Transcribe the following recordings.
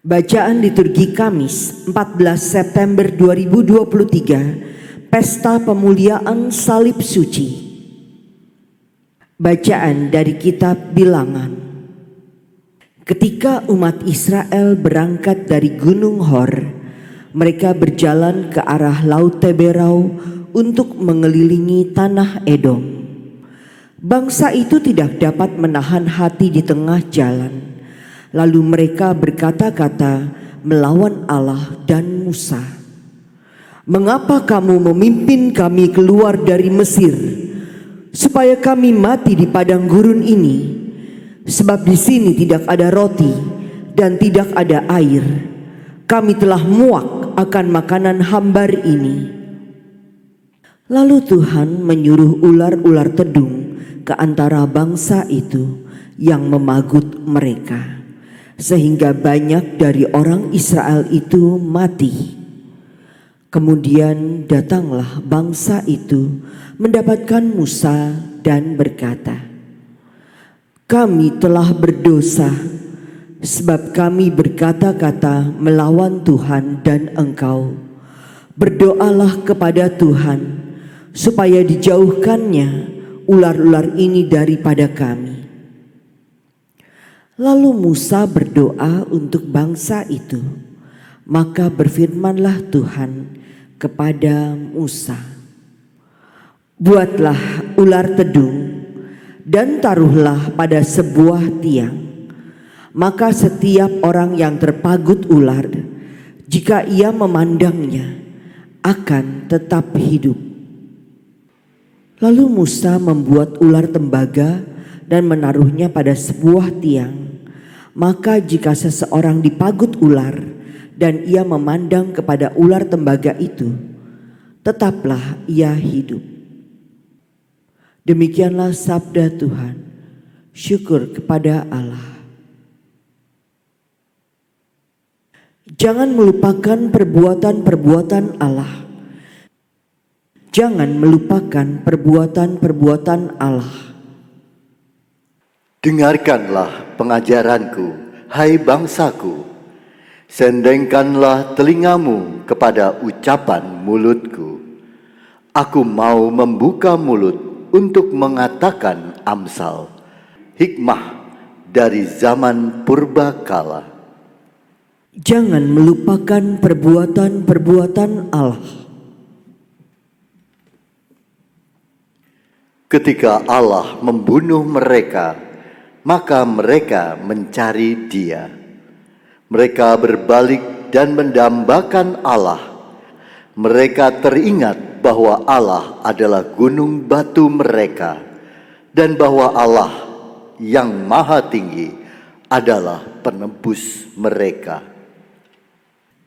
Bacaan liturgi Kamis 14 September 2023, Pesta Pemuliaan Salib Suci. Bacaan dari kitab Bilangan. Ketika umat Israel berangkat dari Gunung Hor, mereka berjalan ke arah Laut Teberau untuk mengelilingi tanah Edom. Bangsa itu tidak dapat menahan hati di tengah jalan. Lalu mereka berkata-kata melawan Allah dan Musa. "Mengapa kamu memimpin kami keluar dari Mesir, supaya kami mati di padang gurun ini? Sebab di sini tidak ada roti dan tidak ada air. Kami telah muak akan makanan hambar ini." Lalu Tuhan menyuruh ular-ular tedung ke antara bangsa itu yang memagut mereka, sehingga banyak dari orang Israel itu mati. Kemudian datanglah bangsa itu mendapatkan Musa dan berkata, "Kami telah berdosa, sebab kami berkata-kata melawan Tuhan dan engkau. Berdoalah kepada Tuhan, supaya dijauhkannya ular-ular ini daripada kami." Lalu Musa berdoa untuk bangsa itu. Maka berfirmanlah Tuhan kepada Musa, "Buatlah ular tedung dan taruhlah pada sebuah tiang. Maka setiap orang yang terpagut ular, jika ia memandangnya, akan tetap hidup." Lalu Musa membuat ular tembaga dan menaruhnya pada sebuah tiang. Maka jika seseorang dipagut ular dan ia memandang kepada ular tembaga itu, tetaplah ia hidup. Demikianlah sabda Tuhan. Syukur kepada Allah. Jangan melupakan perbuatan-perbuatan Allah. Jangan melupakan perbuatan-perbuatan Allah. Dengarkanlah pengajaranku, hai bangsaku. Sendengkanlah telingamu kepada ucapan mulutku. Aku mau membuka mulut untuk mengatakan amsal, hikmah dari zaman purbakala. Jangan melupakan perbuatan-perbuatan Allah. Ketika Allah membunuh mereka, maka mereka mencari Dia. Mereka berbalik dan mendambakan Allah. Mereka teringat bahwa Allah adalah gunung batu mereka, dan bahwa Allah yang Maha Tinggi adalah penebus mereka.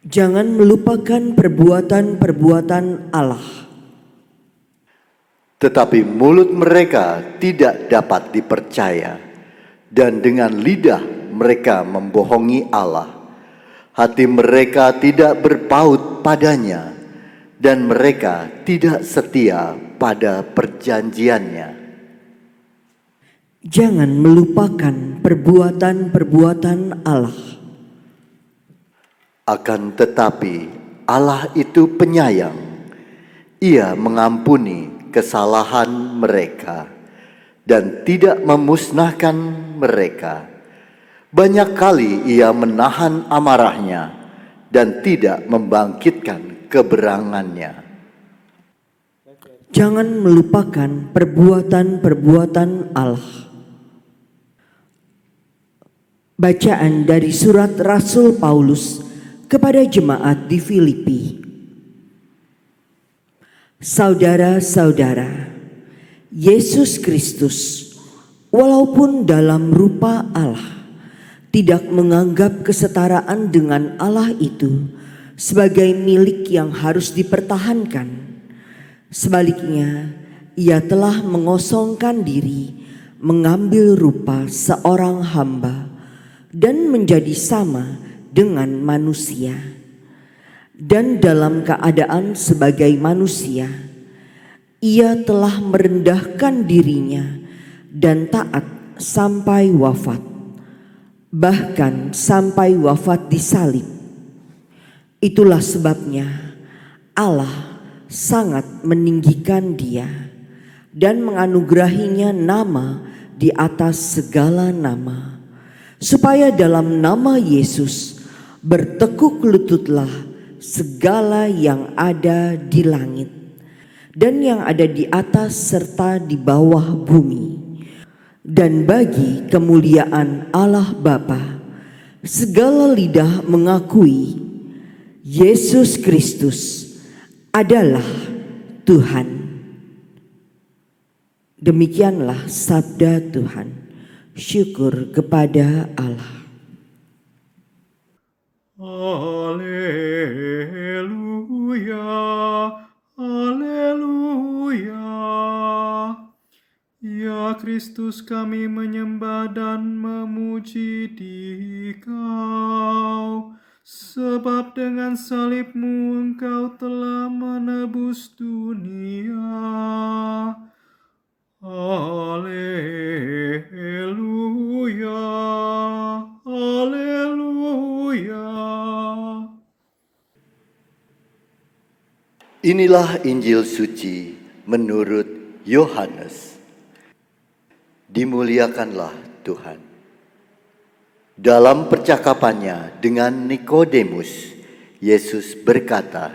Jangan melupakan perbuatan-perbuatan Allah. Tetapi mulut mereka tidak dapat dipercaya, dan dengan lidah mereka membohongi Allah. Hati mereka tidak berpaut padanya, dan mereka tidak setia pada perjanjiannya. Jangan melupakan perbuatan-perbuatan Allah. Akan tetapi Allah itu penyayang. Ia mengampuni kesalahan mereka dan tidak memusnahkan mereka. Banyak kali Ia menahan amarahnya dan tidak membangkitkan keberangannya. Jangan melupakan perbuatan-perbuatan Allah. Bacaan dari surat Rasul Paulus kepada jemaat di Filipi. Saudara-saudara, Yesus Kristus, walaupun dalam rupa Allah, tidak menganggap kesetaraan dengan Allah itu sebagai milik yang harus dipertahankan. Sebaliknya, Ia telah mengosongkan diri, mengambil rupa seorang hamba, dan menjadi sama dengan manusia. Dan dalam keadaan sebagai manusia, Ia telah merendahkan dirinya dan taat sampai wafat, bahkan sampai wafat di salib. Itulah sebabnya Allah sangat meninggikan dia dan menganugerahinya nama di atas segala nama, supaya dalam nama Yesus bertekuk lututlah segala yang ada di langit dan yang ada di atas serta di bawah bumi, dan bagi kemuliaan Allah Bapa segala lidah mengakui Yesus Kristus adalah Tuhan. Demikianlah sabda Tuhan. Syukur kepada Allah. Haleluya, haleluya. Ya Kristus, kami menyembah dan memuji Dikau, sebab dengan salibmu Engkau telah menebus dunia. Haleluya, haleluya. Inilah Injil suci menurut Yohanes. Dimuliakanlah Tuhan. Dalam percakapannya dengan Nikodemus, Yesus berkata,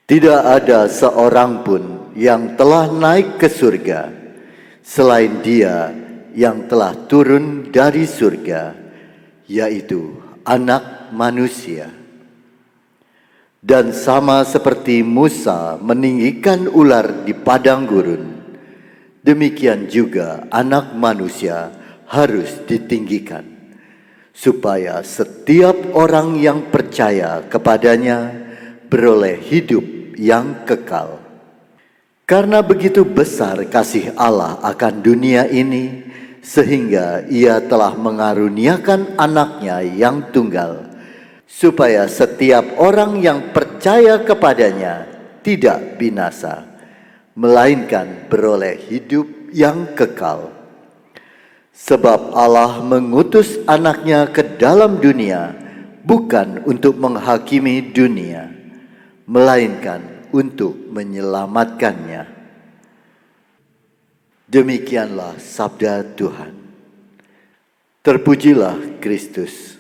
"Tidak ada seorang pun yang telah naik ke surga selain Dia yang telah turun dari surga, yaitu Anak Manusia. Dan sama seperti Musa meninggikan ular di padang gurun, demikian juga Anak Manusia harus ditinggikan, supaya setiap orang yang percaya kepadanya beroleh hidup yang kekal. Karena begitu besar kasih Allah akan dunia ini, sehingga Ia telah mengaruniakan Anaknya yang tunggal, supaya setiap orang yang percaya kepadanya tidak binasa, melainkan beroleh hidup yang kekal. Sebab Allah mengutus Anaknya ke dalam dunia bukan untuk menghakimi dunia, melainkan untuk menyelamatkannya." Demikianlah sabda Tuhan. Terpujilah Kristus.